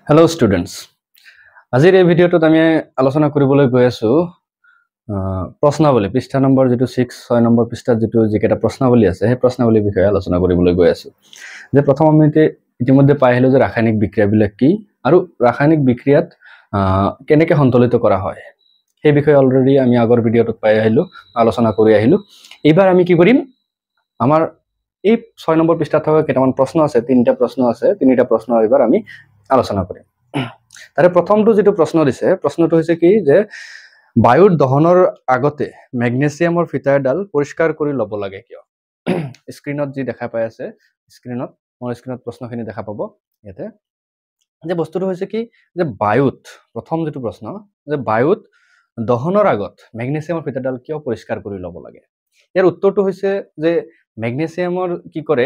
Hello students. আজিৰ এই ভিডিঅ'টোত আমি আলোচনা কৰিবলৈ গৈ আছো প্ৰশ্নাৱলী পৃষ্ঠা নম্বৰ যেটো 6 6 নম্বৰ পৃষ্ঠাত যেটো যিকেটা প্ৰশ্নাৱলী আছে সেই প্ৰশ্নাৱলীৰ বিষয়ে আলোচনা কৰিবলৈ গৈ আছো যে প্ৰথম আমি ইতিমধ্যে পাই আহিলো যে ৰাসায়নিক বিক্ৰিয়াবিলাক কি আৰু ৰাসায়নিক বিক্ৰিয়াত কেনেকৈ সন্তুলিত কৰা হয় সেই বিষয়ে অলৰেডি আমি আগৰ ভিডিঅ'টোত পাই আহিলো আলোচনা কৰি আহিলো এইবাৰ আমি কি কৰিম আমাৰ এই 6 নম্বৰ পৃষ্ঠাত থকা কেইটামান প্ৰশ্ন আছে তিনিটা প্ৰশ্ন আছে তিনিটা প্ৰশ্ন এইবাৰ আমি আলোচনা কৰিম তাৰে প্ৰথমটো যেটো প্ৰশ্ন দিছে প্ৰশ্নটো হৈছে কি যে বায়ুৰ দহনৰ আগতে ম্যাগনেসিয়ামৰ ফিটাৰডাল পৰিষ্কাৰ কৰি ল'ব লাগে কিয় স্ক্ৰিনত যি দেখা পাই আছে স্ক্ৰিনত প্ৰশ্নখিনি দেখা পাব ইয়াতে যে বস্তুটো হৈছে কি যে বায়ুত প্ৰথম যেটো প্ৰশ্ন যে বায়ুত দহনৰ আগত ম্যাগনেসিয়ামৰ ফিটাৰডাল কিয় পৰিষ্কাৰ কৰি ল'ব লাগে ইয়াৰ উত্তৰটো হৈছে যে ম্যাগনেসিয়ামৰ কি কৰে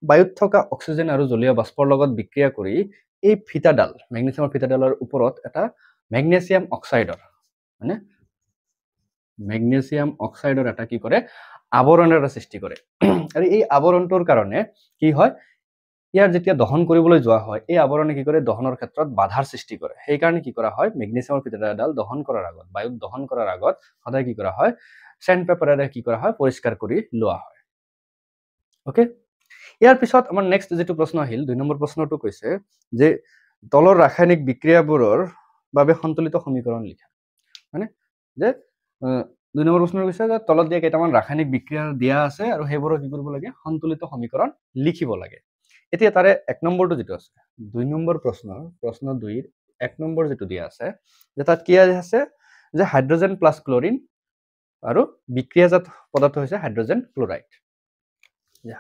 বায়ুত থকা অক্সিজেন আৰু জলীয় বাষ্পৰ লগত বিক্ৰিয়া কৰি এই ফিটাডাল ম্যাগনেসিয়ামৰ ফিটাডালৰ ওপৰত এটা ম্যাগনেসিয়াম অক্সাইডৰ মানে ম্যাগনেসিয়াম অক্সাইডৰ এটা কি কৰে আৱৰণৰ এটা সৃষ্টি কৰে আৰু এই আৱৰণটোৰ কাৰণে কি হয় ইয়াৰ যেতিয়া দহন কৰিবলৈ যোৱা হয় এই আৱৰণে কি কৰে দহনৰ ক্ষেত্ৰত বাধাৰ সৃষ্টি কৰে সেই কাৰণে কি কৰা হয় ম্যাগনেসিয়ামৰ ফিটাডাল দহন কৰাৰ আগত বায়ুত দহন কৰাৰ আগত সদায় কি কৰা হয় স্যান্ড পেপাৰেৰে কি কৰা হয় পৰিষ্কাৰ কৰি লোৱা হয় ওকে ইয়াৰ পিছত আমাৰ নেক্সট যেটো প্ৰশ্ন আহিল 2 নম্বৰ প্ৰশ্নটো কৈছে যে তলৰ ৰাসায়নিক বিক্ৰিয়াবোৰৰ বাবে সন্তুলিত সমীকৰণ লিখা মানে যে 2 নম্বৰ প্ৰশ্ন কৈছে যে তলত দিয়া কেইটামান ৰাসায়নিক বিক্ৰিয়া দিয়া আছে আৰু হেবোৰৰ কি কৰিব লাগে সন্তুলিত সমীকৰণ লিখিব লাগে এতিয়া তাৰে 1 নম্বৰটো যেটো আছে 2 নম্বৰ প্ৰশ্ন 2 ৰ 1 নম্বৰ যেটো দিয়া আছে যে তাত কি আছে যে হাইড্ৰোজেন প্লাস ক্লোৰিন আৰু বিক্ৰিয়াজাত পদাৰ্থ হৈছে হাইড্ৰোজেন ক্লোৰাইড যে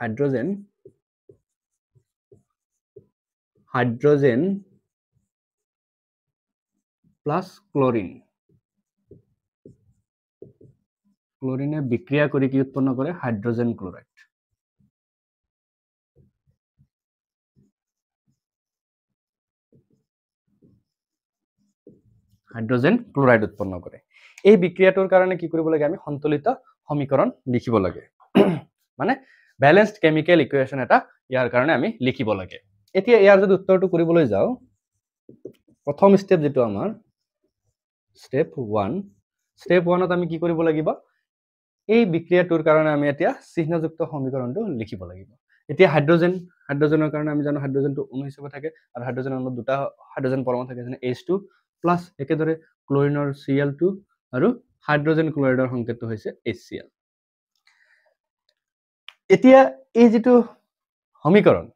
হাইড্ৰোজেন প্লাস ক্লোৰিনে বিক্ৰিয়া কৰে কি উৎপন্ন কৰে হাইড্ৰোজেন ক্লোৰাইড উৎপন্ন কৰে এই বিক্ৰিয়াটোৰ কাৰণে কি কৰিব লাগে আমি সন্তুলিত সমীকৰণ লিখিব লাগে মানে ব্যালেন্সড কেমিক্যাল ইকুয়েশন এটা ইয়াৰ কাৰণে আমি লিখিব লাগে এতিয়া ইয়াৰ যদি উত্তৰটো কৰিবলৈ যাও প্ৰথম স্টেপ যেটো আমাৰ স্টেপ 1 ত আমি কি কৰিব লাগিব এই বিক্ৰিয়াটোৰ কাৰণে আমি এতিয়া চিহ্নযুক্ত সমীকৰণটো লিখিব লাগিব এতিয়া হাইড্ৰোজেনৰ কাৰণে আমি জানো হাইড্ৰোজেনটো অণু হিচাপে থাকে আৰু হাইড্ৰোজেনৰ অণুত দুটা হাইড্ৰোজেন পৰমাণু থাকে যেনে H2 প্লাস একেদৰে ক্লোৰিনৰ Cl2 আৰু হাইড্ৰোজেন ক্লোৰাইডৰ সংকেতটো হৈছে HCl এতিয়া এই যেটো সমীকৰণ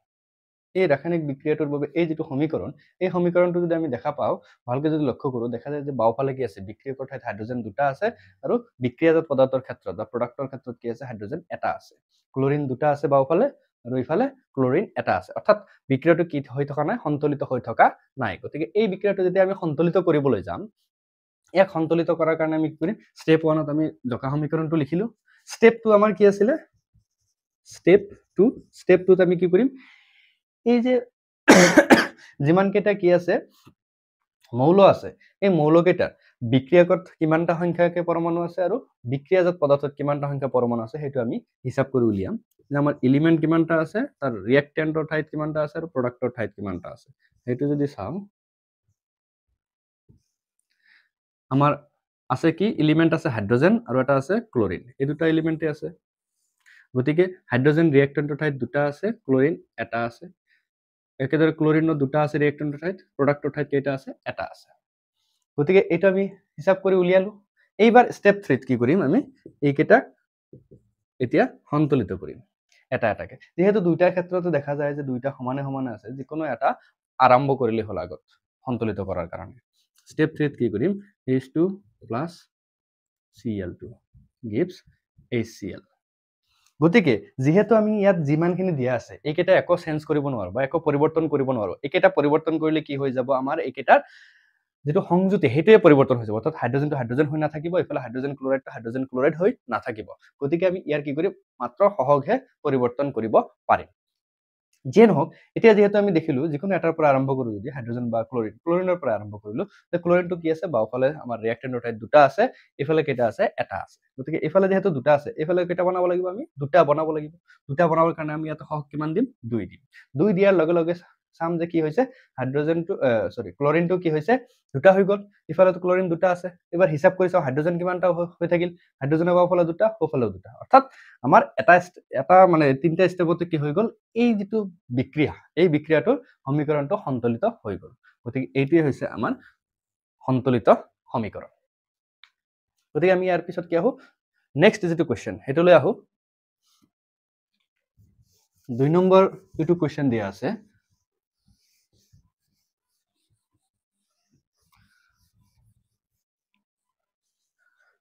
এই ৰাসায়নিক বিক্ৰিয়াটোৰ বাবে এই যেটো সমীকৰণ এই সমীকৰণটো যদি আমি দেখা পাও ভালকৈ যদি লক্ষ্য কৰো দেখা যায় যে বাওফালে কি আছে বিক্ৰিয়কৰ ঠাইত হাইড্ৰোজেন দুটা আছে আৰু বিক্ৰিয়াজাত পদাৰ্থৰ ক্ষেত্ৰত বা প্ৰডাক্টৰ ক্ষেত্ৰত কি আছে হাইড্ৰোজেন এটা আছে ক্লোৰিন দুটা আছে বাওফালে আৰু ইফালে ক্লোৰিন এটা আছে অৰ্থাৎ বিক্ৰিয়াটো কি হৈ থকা নাই সন্তুলিত হৈ থকা নাই গতিকে এই বিক্ৰিয়াটো যদি আমি সন্তুলিত কৰিবলৈ যাম ইয়াক সন্তুলিত কৰাৰ কাৰণে আমি কি কৰিম স্টেপ 1 ত আমি জকা সমীকৰণটো লিখিলো স্টেপ 2 আমাৰ কি আছিল স্টেপ 2 ত আমি কি কৰিম এই যে যিমান কেটা কি আছে মৌল আছে এই মৌল কেটা বিক্ৰিয়কত কিমানটা সংখ্যাকে পৰমাণু আছে আৰু বিক্ৰিয়াজাত পদাৰ্থত কিমানটা সংখ্যা পৰমাণু আছে হেতু আমি হিসাব কৰি উলিয়াম যে আমাৰ এলিমেন্ট কিমানটা আছে তাৰ ৰিঅ্যাক্ট্যান্টৰ ঠাইত কিমানটা আছে আৰু প্ৰডাক্টৰ ঠাইত কিমানটা আছে হেতু যদি চাও আমাৰ আছে কি এলিমেন্ট আছে হাইড্ৰোজেন আৰু এটা আছে ক্লোৰিন এই দুটা এলিমেন্টে আছে গতিকে হাইড্ৰোজেন ৰিঅ্যাক্ট্যান্টৰ ঠাইত দুটা আছে ক্লোৰিন এটা আছে একেদৰে ক্লোৰিনৰ দুটা আছে ৰিঅ্যাক্ট্যান্টৰ ঠাইত প্ৰডাক্টৰ ঠাইত কেইটা আছে এটা আছে গতিকে এটা আমি হিসাব কৰি উলিয়ালো এইবাৰ স্টেপ 3 ত কি কৰিম আমি এই কেটা এতিয়া সন্তুলিত কৰিম এটা এটাকে যেহেতু দুইটা ক্ষেত্ৰতে দেখা যায় যে দুইটা সমানে সমানে আছে যিকোনো এটা আৰম্ভ কৰিলে হল আগত সন্তুলিত কৰাৰ কাৰণে স্টেপ 3 ত কি কৰিম H2 plus Cl2 gives HCl গতিকে যেহেতু আমি ইয়াত যিমানখিনি দিয়া আছে এইকেটা একো চেঞ্জ কৰিব নোৱাৰো বা একো পৰিৱৰ্তন কৰিব নোৱাৰো এইকেটা পৰিৱৰ্তন কৰিলে কি হৈ যাব আমাৰ এইকেটাৰ যেটো সংযুতি হেতুৱে পৰিৱৰ্তন হৈ যাব অৰ্থাৎ হাইড্ৰোজেনটো হাইড্ৰোজেন হৈ নাথাকিব ইফালে হাইড্ৰোজেন ক্লোৰাইড হৈ নাথাকিব গতিকে আমি ইয়াৰ কি কৰিম মাত্ৰ সহজে পৰিৱৰ্তন কৰিব পাৰিম যে নহওক এতিয়া যেহেতু আমি দেখিলো যিকোনো এটাৰ পৰা আৰম্ভ কৰো যদি হাইড্ৰোজেন বা ক্লোৰিনৰ পৰা আৰম্ভ কৰিলো তে ক্লোৰিনটো কি আছে বাওফালে আমাৰ ৰিঅ্যাক্ট্যান্টৰ ঠাইত দুটা আছে ইফালে কেটা আছে এটা আছে গতিকে ইফালে যেহেতু দুটা আছে ইফালে কেটা বনাব লাগিব আমি দুটা বনাব লাগিব দুটা বনাবৰ কাৰণে আমি ইয়াত সহগ কিমান দিম 2 দিম 2 দিয়াৰ লগে লগে চাম যে কি হৈছে হাইড্ৰোজেনটো সৰি ক্লোৰিনটো কি হৈছে দুটা হৈ গ'ল ইফালে ক্লোৰিন দুটা আছে এবাৰ হিসাব কৰি চাও হাইড্ৰোজেন কিমানটা হৈ থাকিল হাইড্ৰোজেনৰ বাওফালে দুটা সোফালে দুটা অৰ্থাৎ আমাৰ এটা মানে তিনটা ষ্টেপতে কি হৈ গ'ল এই যেটো বিক্ৰিয়া এই বিক্ৰিয়াটোৰ সমীকৰণটো সন্তুলিত হৈ গ'ল গতিকে এইটোই হৈছে আমাৰ সন্তুলিত সমীকৰণ গতিকে আমি ইয়াৰ পিছত কি আহো নেক্সট যেটো কোৱেশ্চন হেতুলৈ আহো 2 নম্বৰ যেটো কোৱেশ্চন দিয়া আছে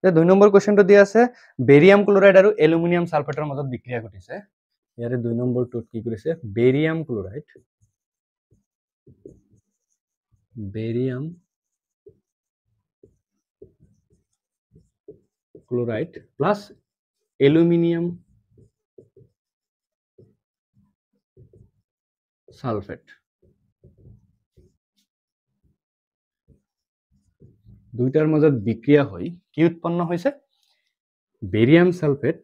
যে 2 নম্বৰ কোৱেশ্চনটো দিয়া আছে বেৰিয়াম ক্লোৰাইড আৰু এলুমিনিয়াম সালফেটৰ মাজত বিক্ৰিয়া ঘটিছে ইয়াৰে 2 নম্বৰটোত কি কৰিছে barium chloride plus aluminium sulphate দুইটাৰ মাজত বিক্ৰিয়া হৈ কি উৎপন্ন হৈছে barium sulphate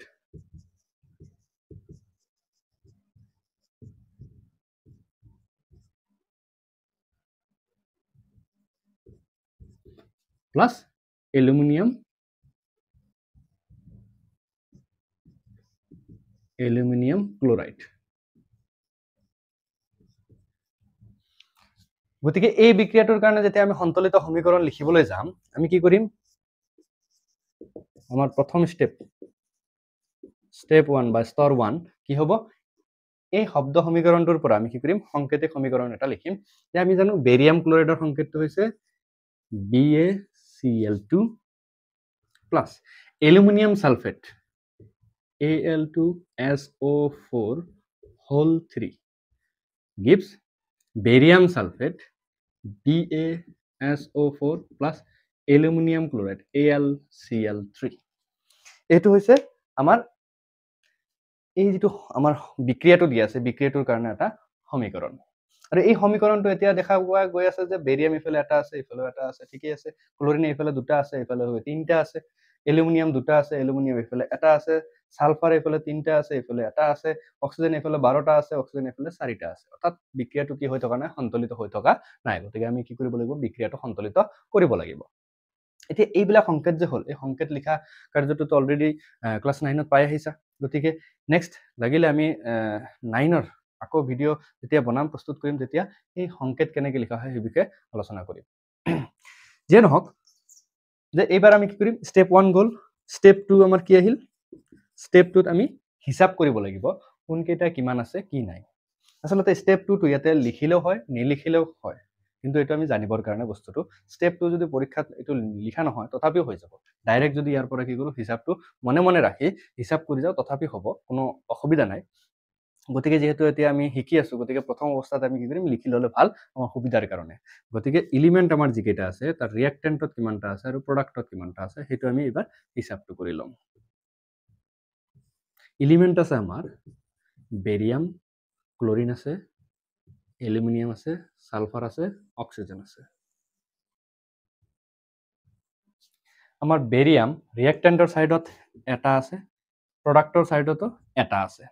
plus aluminium chloride গতিকে এই বিক্ৰিয়াটোৰ কাৰণে যেতিয়া আমি সন্তুলিত সমীকৰণ লিখিবলৈ যাম আমি কি কৰিম আমাৰ প্ৰথম স্টেপ 1 বা স্তৰ 1 কি হ'ব এই শব্দ সমীকৰণটোৰ পৰা আমি কি কৰিম সংকেতিক সমীকৰণ এটা লিখিম যে আমি জানো বেৰিয়াম ক্লোৰাইডৰ সংকেতটো হৈছে BaCl2 plus aluminium sulphate Al2SO4 whole 3 gives barium sulfate BaSO4 plus aluminum chloride AlCl3 এটো হৈছে আমাৰ এই যেটো আমাৰ বিক্ৰিয়াটো দিয়া আছে বিক্ৰিয়াটোৰ কাৰণে এটা সমীকৰণ আৰু এই সমীকৰণটো এতিয়া দেখা গৈ আছে যে বেৰিয়াম ইফালে এটা আছে ইফালে এটা আছে ঠিকই আছে ক্লোৰিন ইফালে দুটা আছে ইফালে তিনটা আছে এলুমিনিয়াম দুটা আছে এলুমিনিয়াম ইফালে এটা আছে সালফার ইফালে তিনটা আছে ইফালে এটা আছে অক্সিজেন ইফালে 12টা আছে অক্সিজেন ইফালে 4টা আছে অৰ্থাৎ বিক্ৰিয়াটো কি হৈ থকা নাই সন্তুলিত হৈ থকা নাই গতিকে আমি কি কৰিব লাগিব বিক্ৰিয়াটো সন্তুলিত কৰিব লাগিব এতিয়া এইবিলাক সংকেত যে হল এই সংকেত লিখা কাৰ্যটো অলৰেডি ক্লাস 9 ত পাই আহিছা গতিকে নেক্সট লাগিলে আমি 9 ৰ আকৌ ভিডিও যেতিয়া বনাম প্ৰস্তুত কৰিম তেতিয়া এই সংকেত কেনেকৈ লিখা হয় সেই বিষয়ে আলোচনা কৰিম যে নহক যে এইবাৰ আমি কি কৰিম স্টেপ 1 গল স্টেপ 2 আমাৰ কি আহিল স্টেপ 2 ত আমি হিসাব কৰিব লাগিব কোন কেইটা কিমান আছে কি নাই আসলতে স্টেপ 2 টো ইয়াতে লিখিলেও হয় নিলিখিলেও হয় কিন্তু এটা আমি জানিবৰ কাৰণে বস্তুটো স্টেপ 2 যদি পৰীক্ষাত এটো লিখা নহয় তথাপিও হৈ যাব ডাইৰেক্ট যদি ইয়াৰ পৰা কি কৰো হিসাবটো মনে মনে ৰাখি হিসাব কৰি যাও তথাপি হ'ব কোনো অসুবিধা নাই গতিকে যেহেতু এতিয়া আমি শিকি আছো গতিকে প্ৰথম অৱস্থাত আমি কি কৰিম লিখি ললে ভাল আমাৰ সুবিধাৰ কাৰণে গতিকে এলিমেন্ট আমাৰ যিকেইটা আছে তাৰ ৰিঅ্যাক্টেন্টত কিমানটা আছে আৰু প্ৰডাক্টত কিমানটা আছে হেতু আমি এবাৰ হিসাবটো কৰি লম এলিমেন্ট আছে আমাৰ বেৰিয়াম ক্লোৰিন আছে এলুমিনিয়াম আছে সালফাৰ আছে অক্সিজেন আছে আমাৰ বেৰিয়াম ৰিঅ্যাক্টেন্টৰ সাইডত এটা আছে প্ৰডাক্টৰ সাইডতো এটা আছে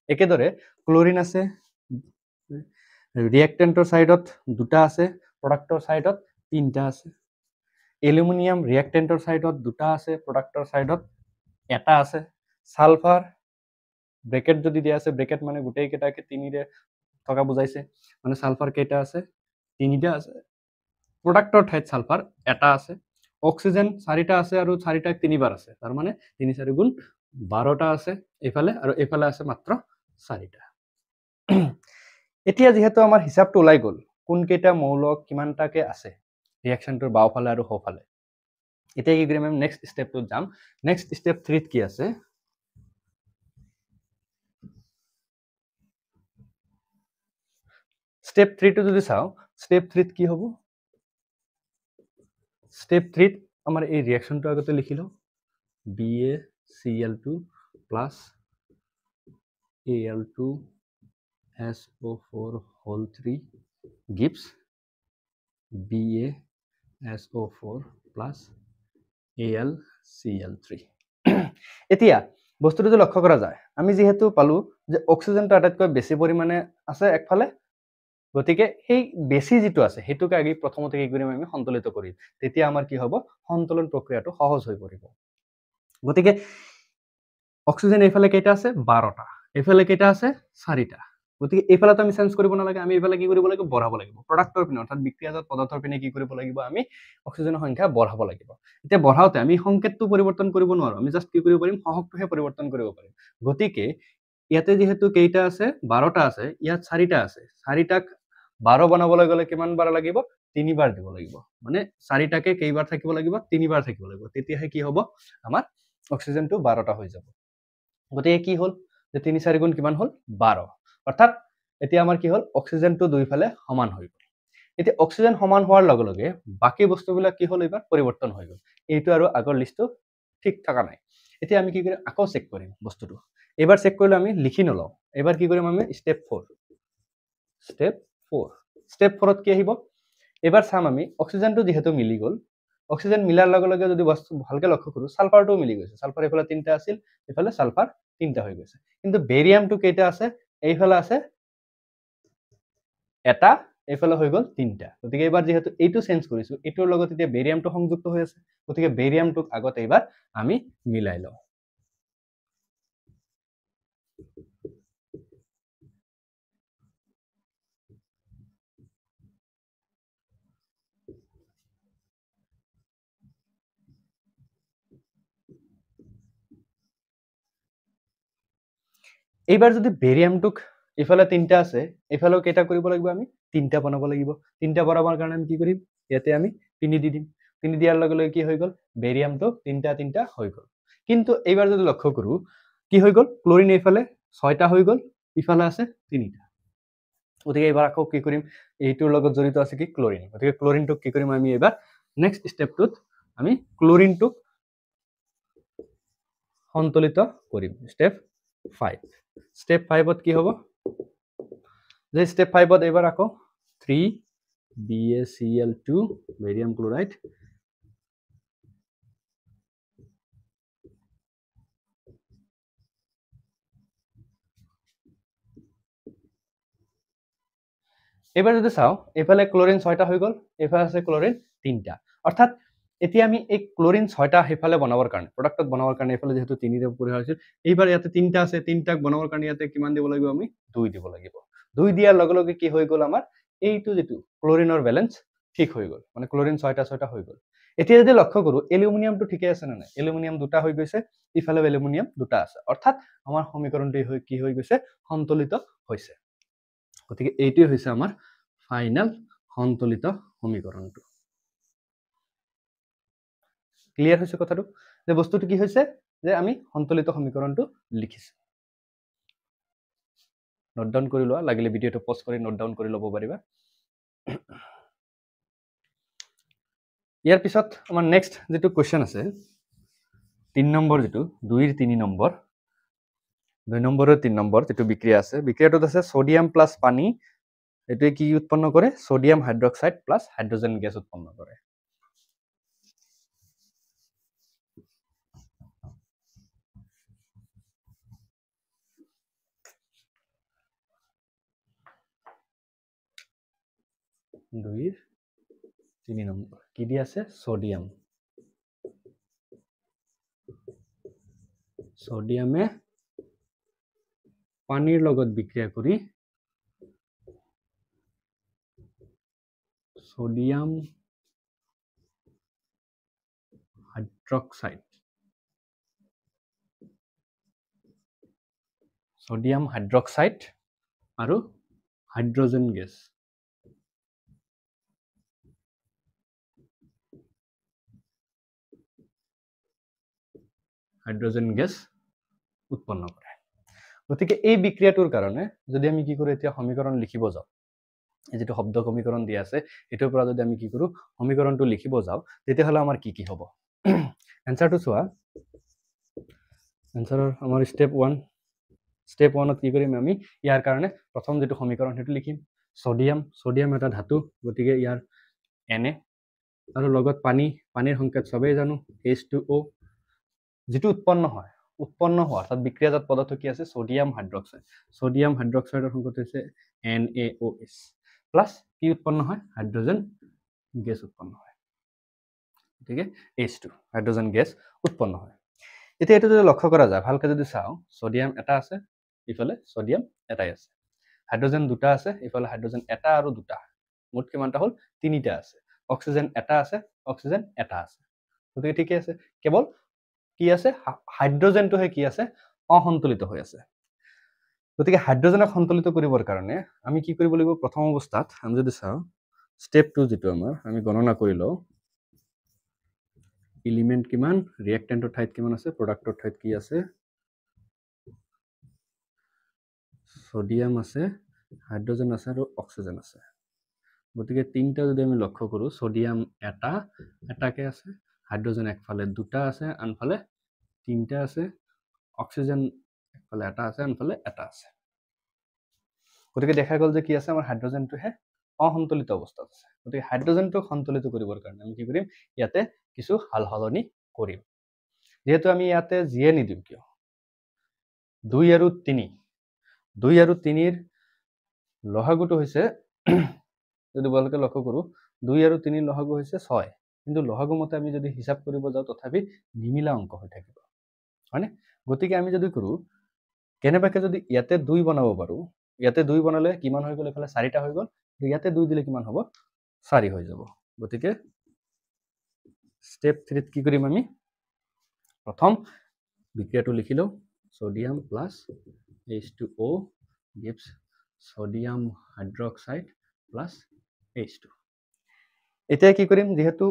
একেদৰে ক্লোৰিন আছে ৰিঅ্যাক্টেন্টৰ সাইডত দুটা আছে প্ৰডাক্টৰ সাইডত তিনটা আছে এলুমিনিয়াম ৰিঅ্যাক্টেন্টৰ সাইডত দুটা আছে প্ৰডাক্টৰ সাইডত এটা আছে সালফাৰ ব্ৰেকেট যদি দিয়া আছে ব্ৰেকেট মানে গুটেই কেটাকে 3 ৰে থকা বুজাইছে মানে সালফাৰ কেইটা আছে 3টা আছে প্ৰডাক্টৰ ঠাইত সালফাৰ এটা আছে অক্সিজেন 4টা আছে আৰু 4টা 3বাৰ আছে তাৰ মানে 3 4 গুণ 12টা আছে এফালে আৰু এফালে আছে মাত্ৰ 4টা এতিয়া যেহেতু আমাৰ হিসাবটো ওলাই গল কোন কেইটা মৌলক কিমানটাকে আছে ৰিঅ্যাকচনটোৰ বাওফালে আৰু সোফালে এতিয়া কি কৰিম আমি নেক্সট স্টেপটো যাম নেক্সট স্টেপ 3 ত কি আছে স্টেপ 3 টো যদি চাও স্টেপ 3 ত কি হ'ব স্টেপ 3 ত আমাৰ এই ৰিঅ্যাকচনটো আগতে লিখিলো BaCl2 plus Al2SO4 whole 3 gives BaSO4 plus AlCl3 এতিয়া বস্তুটো যে লক্ষ্য কৰা যায় আমি যেহেতু পালো যে অক্সিজেনটো আটাইতকৈ বেছি পৰিমাণে আছে একফালে গতিকে সেই বেছি যেটো আছে হেতুকে আগে প্ৰথমতে কি কৰিম আমি সন্তুলিত কৰিম তেতিয়া আমাৰ কি হ'ব সন্তলন প্ৰক্ৰিয়াটো সহজ হৈ পৰিব গতিকে অক্সিজেন এইফালে কেইটা আছে 12টা এইফালে কেইটা আছে 4টা গতিকে এইফালে আমি চেঞ্জ কৰিব নালাগে আমি এইফালে কি কৰিব লাগিব বঢ়াব লাগিব প্ৰডাক্টৰ পিনে অৰ্থাৎ বিক্ৰিয়াজাত পদাৰ্থৰ পিনে কি কৰিব লাগিব আমি অক্সিজেনৰ সংখ্যা বঢ়াব লাগিব এতিয়া বঢ়াওতে আমি সংকেতটো পৰিৱৰ্তন কৰিব নোৱাৰো আমি জাস্ট কি কৰিব পাৰিম সহগটোহে পৰিৱৰ্তন কৰিব পাৰিম গতিকে ইয়াতে যেহেতু কেইটা আছে 12টা আছে ইয়াত 4টা আছে 4টাক 12 বনাবলৈ গলে কিমান বাৰ লাগিব 3 বাৰ দিব লাগিব মানে 4টাকে কেইবাৰ থাকিব লাগিব 3 বাৰ থাকিব লাগিব তেতিয়াহে কি হ'ব আমাৰ অক্সিজেনটো 12টা হৈ যাব গতিকে কি হল যে 3 4 গুণ কিমান হল 12 অৰ্থাৎ এতিয়া আমাৰ কি হল অক্সিজেনটো দুইফালে সমান হৈ গল এতিয়া অক্সিজেন সমান হোৱাৰ লগে লগে বাকি বস্তুবিলাক কি হল এবাৰ পৰিৱৰ্তন হৈ গল এইটো আৰু আগৰ লিষ্টটো ঠিক থকা নাই এতিয়া আমি কি কৰিম আকৌ চেক কৰিম বস্তুটো এবাৰ চেক কৰিলে আমি লিখি নলওঁ এবাৰ কি কৰিম আমি স্টেপ 4 স্টেপ 4 ত কি আহিব এবাৰ চাম আমি অক্সিজেনটো যেহেতু মিলি গল অক্সিজেন মিলাৰ লগে লগে যদি বস্তু ভালকে লক্ষ্য কৰো সালফাৰটো মিলি গৈছে সালফাৰ এফালে 3টা আছিল এফালে সালফাৰ 3টা হৈ গৈছে কিন্তু বেৰিয়ামটো কেইটা আছে এইফালে আছে এটা এইফালে হৈ গল 3টা গতিকে এবাৰ যেহেতু এইটো চেঞ্জ কৰিছো এটোৰ লগত এতিয়া বেৰিয়ামটো সংযুক্ত হৈ আছে গতিকে বেৰিয়ামটোক আগতে এবাৰ আমি মিলাই লওঁ এইবাৰ যদি বেৰিয়ামটোক ইফালে 3টা আছে ইফালেও কেইটা কৰিব লাগিব আমি 3টা বনাব লাগিব 3টা বনাবৰ কাৰণে আমি কি কৰিম ইয়াতে আমি 3 দি দিম 3 দিয়াৰ লগে লগে কি হৈ গল বেৰিয়ামটো 3টা হৈ গল কিন্তু এইবাৰ যদি লক্ষ্য কৰো কি হৈ গল ক্লোৰিন এইফালে 6টা হৈ গল ইফালে আছে 3টা গতিকে এবাৰ আকৌ কি কৰিম এইটোৰ লগত জড়িত আছে কি ক্লোৰিন গতিকে ক্লোৰিনটোক কি কৰিম আমি এবাৰ নেক্সট স্টেপটোত আমি ক্লোৰিনটোক সন্তুলিত কৰিম স্টেপ 5 স্টেপ 5 ত কি হ'ব যে স্টেপ 5 ত এবাৰ আকৌ 3 BaCl2 বেৰিয়াম ক্লোৰাইড এবাৰ যদি চাও এফালে ক্লোৰিন 6টা হৈ গল এফালে আছে ক্লোৰিন 3টা অৰ্থাৎ এতিয়া আমি এই ক্লোৰিন 6টা হেফালে বনাবৰ কাৰণে প্ৰডাক্টত বনাবৰ কাৰণে এফালে যেহেতু 3 ৰে পৰি হৈছিল এইবাৰ ইয়াতে 3টা আছে 3টাক বনাবৰ কাৰণে ইয়াতে কিমান দিব লাগিব আমি 2 দিব লাগিব 2 দিয়াৰ লগে লগে কি হৈ গল আমাৰ এইটো যেটো ক্লোৰিনৰ ব্যালেন্স ঠিক হৈ গল মানে ক্লোৰিন 6টা হৈ গল এতিয়া যদি লক্ষ্য কৰো এলুমিনিয়ামটো ঠিকে আছে না নাই এলুমিনিয়াম দুটা হৈ গৈছে ইফালে এলুমিনিয়াম দুটা আছে অৰ্থাৎ আমাৰ সমীকৰণটো কি হৈ গৈছে সন্তুলিত হৈছে গতিকে এইটোই হৈছে আমাৰ ফাইনাল সন্তুলিত সমীকৰণটো ক্লিয়াৰ হৈছে কথাটো যে বস্তুটো কি হৈছে যে আমি সন্তুলিত সমীকৰণটো লিখিছো নোট ডাউন কৰি লোৱা লাগিলে ভিডিওটো পজ কৰি নোট ডাউন কৰি ল'ব পাৰিবা ইয়াৰ পিছত আমাৰ নেক্সট যেটো কোৱেশ্চন আছে 3 নম্বৰ যেটো 2 ৰ 3 নম্বৰ 2 নম্বৰৰ 3 নম্বৰ যেটো বিক্ৰিয়া আছে বিক্ৰিয়াটোত আছে সোডিয়াম প্লাস পানী এটো কি উৎপন্ন কৰে sodium hydroxide plus hydrogen gas উৎপন্ন কৰে দুইৰ 3 নম্বৰ কি দি আছে সোডিয়ামে পানীৰ লগত বিক্ৰিয়া কৰি সোডিয়াম হাইড্ৰক্সাইড আৰু হাইড্ৰোজেন গেছ উৎপন্ন কৰে গতিকে এই বিক্ৰিয়াটোৰ কাৰণে যদি আমি কি কৰো এতিয়া সমীকৰণ লিখিব যাও এই যেটো শব্দ সমীকৰণ দিয়া আছে এটোৰ পৰা যদি আমি কি কৰো সমীকৰণটো লিখিব যাও তেতিয়া হলে আমাৰ কি হ'ব এনসাৰটো চোৱা এনসাৰৰ আমাৰ স্টেপ 1 স্টেপ 1 ত কি কৰিম আমি ইয়াৰ কাৰণে প্ৰথম যেটো সমীকৰণ হেতু লিখিম সোডিয়াম এটা ধাতু গতিকে ইয়াৰ Na আৰু লগত পানীৰ সংকেত সবেই জানো H2O যেটো উৎপন্ন হয় অৰ্থাৎ বিক্ৰিয়াজাত পদাৰ্থ কি আছে সোডিয়াম হাইড্ৰক্সাইড সোডিয়াম হাইড্ৰক্সাইডৰ সংকেত হৈছে NaOH প্লাস কি উৎপন্ন হয় হাইড্রোজেন গ্যাস উৎপন্ন হয় গতিকে H2 হাইড্রোজেন গ্যাস উৎপন্ন হয় এতিয়া এটো যদি লক্ষ্য করা যায় ভালকে যদি চাও সোডিয়াম এটা আছে ইফালে সোডিয়াম এটাই আছে হাইড্রোজেন দুটা আছে ইফালে হাইড্রোজেন এটা আৰু দুটা মোট কিমানটা হল তিনিটা আছে অক্সিজেন এটা আছে অক্সিজেন এটা আছে গতিকে ঠিকই আছে কেৱল কি আছে হাইড্ৰোজেনটোহে কি আছে অসন্তুলিত হৈ আছে গতিকে হাইড্ৰোজেনক সন্তুলিত কৰিবৰ কাৰণে আমি কি কৰিব লাগিব প্ৰথম অৱস্থাত আমি যদি চাও স্টেপ 2 যেটো আমাৰ আমি গণনা কৰি লও এলিমেন্ট কিমান ৰিএক্টেন্টৰ ঠাইত কিমান আছে প্ৰডাক্টৰ ঠাইত কি আছে সোডিয়াম আছে হাইড্ৰোজেন আছে আৰু অক্সিজেন আছে গতিকে তিনটা যদি আমি লক্ষ্য কৰো সোডিয়াম এটা এটাকে আছে হাইড্রোজেন একফালে দুটা আছে আনফালে তিনটা আছে অক্সিজেন একফালে এটা আছে আনফালে এটা আছে গতিকে দেখা গল যে কি আছে আমাৰ হাইড্ৰোজেনটোহে অসন্তুলিত অৱস্থাত আছে গতিকে হাইড্ৰোজেনটো সন্তুলিত কৰিবৰ কাৰণে আমি কি কৰিম ইয়াতে কিছু হালহলনি কৰিম যেহেতু আমি ইয়াতে জিয়ে নিদিম কিয় 2 আৰু 3 2 আৰু 3 ৰ লহাগুটো হৈছে যদি ভালকে লক্ষ্য কৰো 2 আৰু 3 লহাগু হৈছে 6 কিন্তু লহাগু মতে আমি যদি হিসাব কৰিব যাও তথাপি নিমিলা অংক হৈ থাকিব হয়নে গতিকে আমি যদি কৰো কেনেবাকে যদি ইয়াতে 2 বনাব পাৰো ইয়াতে 2 বনালে কিমান হৈ গল এফালে 4টা হৈ গল ইয়াতে 2 দিলে কিমান হ'ব 4 হৈ যাব গতিকে স্টেপ 3 কি কৰিম আমি প্ৰথম বিক্ৰিয়াটো লিখি লও sodium plus H2O gives sodium hydroxide plus H2 এতিয়া কি কৰিম যেহেতু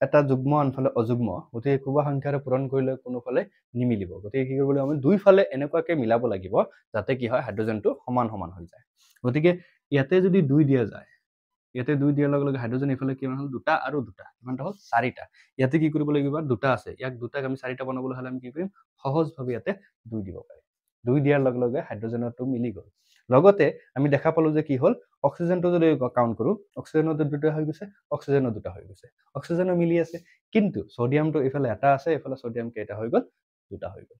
এটা যুগ্ম আনফালে অযুগ্ম গতিকে কোবা সংখ্যাৰে পূৰণ কৰিলে কোনোফালে নিমিলিব গতিকে কি কৰিব আমি দুই ফালে এনেকুৱাকে মিলাব লাগিব যাতে কি হয় হাইড্রোজেনটো সমান সমান হৈ যায় গতিকে ইয়াতে যদি 2 দিয়া যায় ইয়াতে 2 দিয়াৰ লগে লগে হাইড্ৰোজেন ইফালে কিমান হল দুটা আৰু দুটা কিমানটা হল 4টা ইয়াতে কি কৰিব লাগিব দুটা আছে ইয়াক দুটাক আমি 4টা বনাবলৈ হলে আমি কি কৰিম সহজভাৱে ইয়াতে 2 দিব পাৰিম 2 দিয়াৰ লগে লগে হাইড্রোজেনটো মিলি গল লগতে আমি দেখা পালো যে কি হল অক্সিজেনটো যদি কাউন্ট কৰো অক্সিজেনৰ দুটা হৈ গৈছে অক্সিজেনৰ দুটা হৈ গৈছে অক্সিজেনৰ মিলি আছে কিন্তু সোডিয়ামটো ইফালে এটা আছে ইফালে সোডিয়াম কেইটা হৈ গল দুটা হৈ গল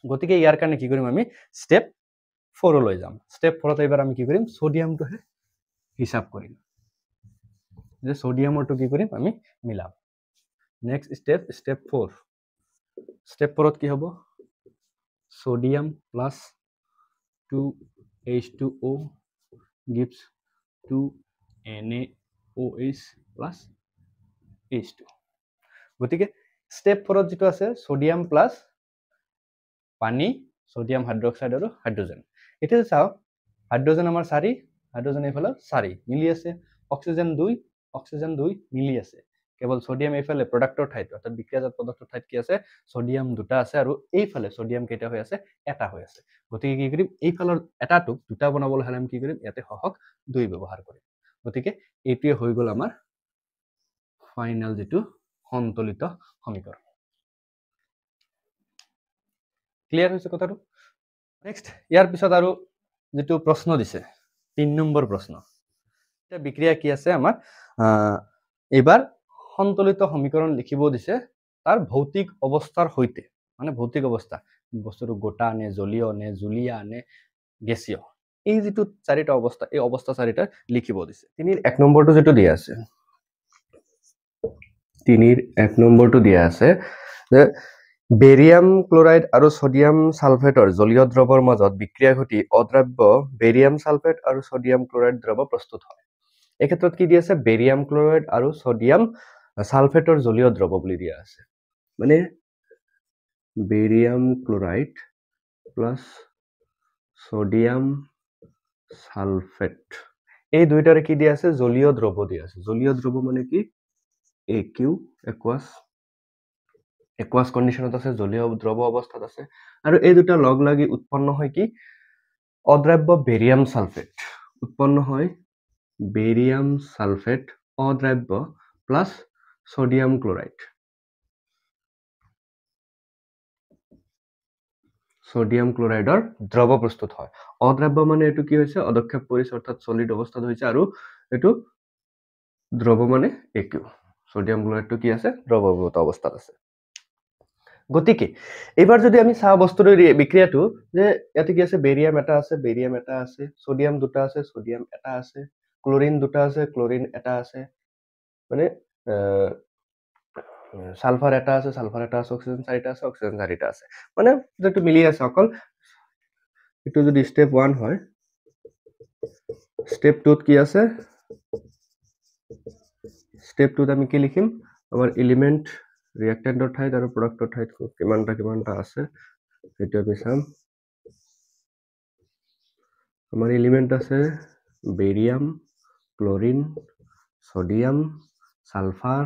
গতিকে ইয়াৰ কাৰণে কি কৰিম আমি স্টেপ 4 লৈ যাম স্টেপ 4 ত এবাৰ আমি কি কৰিম সোডিয়ামটোহে হিসাব কৰিম যে সোডিয়ামৰটো কি কৰিম আমি মিলাম নেক্সট স্টেপ 4 স্টেপ 4 ত কি হ'ব sodium plus 2H2O gives 2NaOH plus H2 গতিকে স্টেপ 4 ত যেটো আছে সোডিয়াম প্লাস পানী সোডিয়াম হাইড্রোক্সাইড আৰু হাইড্ৰোজেন এতিয়া চাও হাইড্ৰোজেন আমাৰ 4 হাইড্ৰোজেন এফালে 4 মিলি আছে অক্সিজেন 2 মিলি আছে কেৱল সোডিয়াম এফালে প্ৰডাক্টৰ ঠাইত অৰ্থাৎ বিক্ৰিয়াজাত পদাৰ্থৰ ঠাইত কি আছে সোডিয়াম দুটা আছে আৰু এইফালে সোডিয়াম কেইটা হৈ আছে এটা হৈ আছে গতিকে কি কৰিম এইফালৰ এটাটোক দুটা বনাবলৈ হলে আমি কি কৰিম ইয়াতে সহক 2 ব্যৱহাৰ কৰিম গতিকে এইটোৱে হৈ গল আমাৰ ফাইনাল যেটো সন্তুলিত সমীকৰণ ক্লিয়াৰ হৈছে কথাটো নেক্সট ইয়াৰ পিছত আৰু যেটো প্ৰশ্ন দিছে 3 নম্বৰ প্ৰশ্ন এটা বিক্ৰিয়া কি আছে আমাৰ এবাৰ সন্তুলিত সমীকৰণ লিখিব দিছে তাৰ ভৌতিক অৱস্থাৰ হৈতে মানে ভৌতিক অৱস্থা বস্তুটো গোটা নে জলীয় নে জুলীয়া নে গেছীয় এই যেটো চাৰিটা অৱস্থা এই অৱস্থা চাৰিটা লিখিব দিছে 3 ৰ 1 নম্বৰটো যেটো দিয়া আছে 3 ৰ 1 নম্বৰটো দিয়া আছে যে বেৰিয়াম ক্লোৰাইড আৰু সোডিয়াম সালফেটৰ জলীয় দ্ৰৱৰ মাজত বিক্ৰিয়া ঘটি অদ্ৰাব্য বেৰিয়াম সালফেট আৰু সোডিয়াম ক্লোৰাইড দ্ৰৱ প্ৰস্তুত হয় এই ক্ষেত্ৰত কি দিয়া আছে বেৰিয়াম ক্লোৰাইড আৰু সোডিয়াম সালফেটৰ জলীয় দ্ৰৱ বুলি দিয়া আছে মানে barium chloride plus sodium sulphate এই দুইটাৰে কি দিয়া আছে জলীয় দ্ৰৱ দিয়া আছে জলীয় দ্ৰৱ মানে কি aqueous কন্ডিশনত আছে জলীয় দ্ৰৱ অৱস্থাত আছে আৰু এই দুটা লগ লাগি উৎপন্ন হয় কি অদ্ৰাব্য বেৰিয়াম সালফেট উৎপন্ন হয় বেৰিয়াম সালফেট অদ্ৰাব্য প্লাস সোডিয়াম ক্লোৰাইড সোডিয়াম ক্লোৰাইডৰ দ্ৰৱ প্ৰস্তুত হয় অদ্ৰাব্য মানে এটো কি হৈছে অদক্ষেপ পৰিছে অৰ্থাৎ সলিড অৱস্থাত হৈছে আৰু এটো দ্ৰৱ মানে একু সোডিয়াম ক্লোৰাইডটো কি আছে দ্ৰৱভূত অৱস্থাত আছে গতিকে এবাৰ যদি আমি চাও বস্তুৰ বিক্ৰিয়াটো যে ইয়াতে কি আছে বেৰিয়াম এটা আছে সোডিয়াম দুটা আছে সোডিয়াম এটা আছে ক্লোরিন দুটা আছে, ক্লোরিন এটা আছে, মানে সালফার এটা আছে, সালফার এটা আছে, অক্সিজেন চাৰিটা আছে, অক্সিজেন চাৰিটা আছে, মানে যেটো মিলি আছে। অকল এটো যদি স্টেপ 1 হয়, স্টেপ 2 কি আছে, স্টেপ 2 আমি কি লিখিম, আমাৰ এলিমেন্ট ৰিয়েক্টেন্টৰ ঠাইত আৰু প্ৰডাক্টৰ ঠাইত কিমানটা আছে সেইটো আমি চাম। আমাৰ এলিমেন্ট আছে barium, chlorine, sodium, sulphur,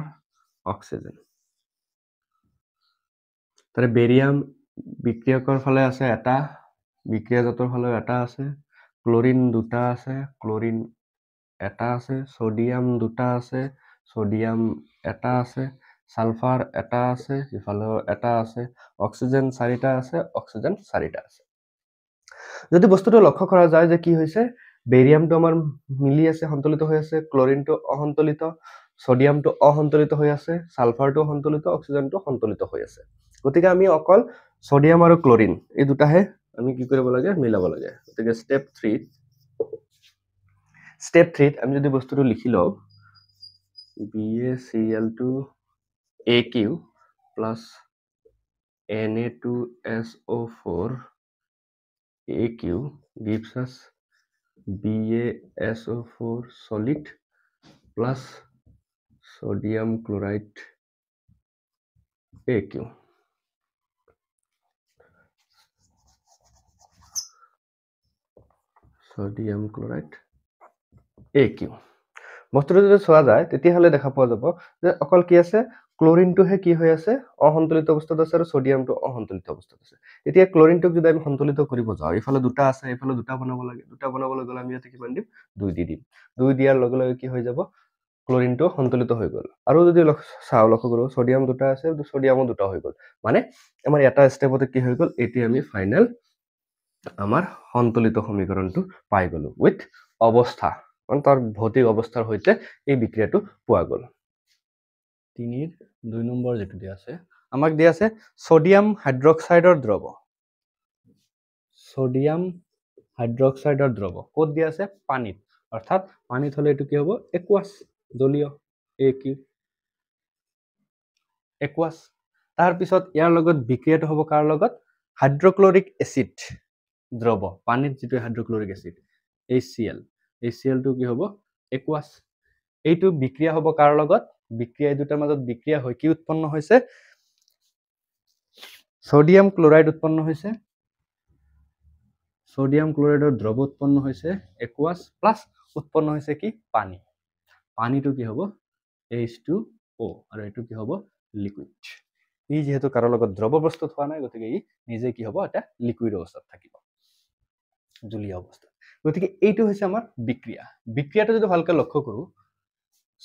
oxygen. তাহলে বেৰিয়াম বিক্ৰিয়কৰ ফালে আছে এটা, বিক্ৰিয়াজাতৰ ফালে এটা আছে, ক্লোরিন দুটা আছে, ক্লোরিন এটা আছে, সোডিয়াম দুটা আছে, সোডিয়াম এটা আছে, সালফার এটা আছে, ইফালেও এটা আছে, অক্সিজেন চাৰিটা আছে, অক্সিজেন চাৰিটা আছে। যদি বস্তুটো লক্ষ্য কৰা যায় যে কি হৈছে, বেৰিয়ামটো আমাৰ মিলি আছে, সন্তুলিত হৈ আছে, ক্লোৰিনটো অসন্তুলিত, সোডিয়ামটো অসন্তুলিত হৈ আছে, সালফাৰটো সন্তুলিত, অক্সিজেনটো সন্তুলিত হৈ আছে। গতিকে আমি অকল সোডিয়াম আৰু ক্লোৰিন এই দুটাহে আমি কি কৰিব লাগে, মিলাব লাগে। গতিকে স্টেপ 3 আমি যদি বস্তুটো লিখি লওঁ, BaCl2AQ plus Na2SO4 AQ gives us BaSO4 solid plus sodium chloride AQ. Sodium chloride AQ. বস্তুটো যদি চোৱা যায় তেতিয়াহলে দেখা পোৱা যাব যে অকল কি আছে, ক্লোৰিনটোহে কি হৈ আছে, অসন্তুলিত অৱস্থাত আছে, আৰু সোডিয়ামটো অসন্তুলিত অৱস্থাত আছে। এতিয়া ক্লোৰিনটোক যদি আমি সন্তুলিত কৰিব যাওঁ, ইফালে দুটা আছে, ইফালে দুটা বনাব লাগে, দুটা বনাবলৈ গ'লে আমি ইয়াতে কিমান দিম, 2 দি দিম। 2 দিয়াৰ লগে লগে কি হৈ যাব, ক্লোৰিনটো সন্তুলিত হৈ গ'ল। আৰু যদি লক্ষ্য কৰোঁ, সোডিয়াম দুটা আছে, সোডিয়ামো দুটা হৈ গ'ল, মানে আমাৰ এটা ষ্টেপতে কি হৈ গ'ল, এতিয়া আমি ফাইনেল আমাৰ সন্তুলিত সমীকৰণটো পাই গ'লো উইথ অৱস্থা, মানে তাৰ ভৌতিক অৱস্থাৰ সৈতে এই বিক্ৰিয়াটো পোৱা গ'ল। 3 নম্বৰ যেটো দিয়া আছে, আমাক দিয়া আছে সোডিয়াম হাইড্ৰক্সাইডৰ দ্ৰৱ। সোডিয়াম হাইড্ৰক্সাইডৰ দ্ৰৱ ক'ত দিয়া আছে, পানীত। অৰ্থাৎ পানীত হলে এটো কি হ'ব, একুৱাছ, জলীয়, একুৱাছ। তাৰ পিছত ইয়াৰ লগত বিক্ৰিয়াটো হ'ব কাৰ লগত, হাইড্ৰক্লোৰিক এসিড দ্ৰৱ, পানীত যেটো হাইড্ৰক্লোৰিক এসিড HCl টো কি হ'ব, একুৱাছ। এইটো বিক্ৰিয়া হ'ব কাৰ লগত, বিক্ৰিয়া দুটাৰ মাজত বিক্ৰিয়া হৈ কি উৎপন্ন হৈছে, সোডিয়াম ক্লোৰাইড উৎপন্ন হৈছে, সোডিয়াম ক্লোৰাইডৰ দ্ৰৱ উৎপন্ন হৈছে, একুৱাছ, প্লাস উৎপন্ন হৈছে কি, পানী। পানীটো কি হ'ব, H2O, আৰু এটো কি হ'ব, লিকুইড। ই যেহেতু কাৰো লগত দ্ৰৱ প্ৰস্তুত হোৱা নাই, গতিকে ই নিজে কি হ'ব, এটা লিকুইড অৱস্থাত থাকিব, জলীয় অৱস্থাত। গতিকে এইটো হৈছে আমাৰ বিক্ৰিয়া। বিক্ৰিয়াটো যদি ভালকে লক্ষ্য কৰো,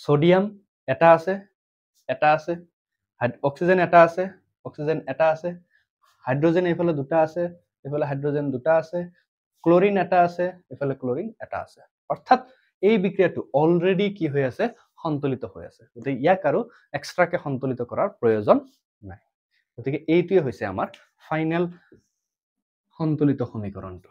সোডিয়াম এটা আছে, অক্সিজেন এটা আছে, অক্সিজেন এটা আছে, হাইড্রোজেন এইফালে দুটা আছে, এইফালে হাইড্রোজেন দুটা আছে, ক্লোরিন এটা আছে, এইফালে ক্লোরিন এটা আছে। অর্থাৎ এই বিক্রিয়াটো অলরেডি কি হৈ আছে, সন্তুলিত হৈ আছে। গতিকে ইয়াক আৰু এক্সট্ৰাকে সন্তুলিত কৰাৰ প্ৰয়োজন নাই। গতিকে এইটোৱে হৈছে আমাৰ ফাইনেল সন্তুলিত সমীকৰণটো।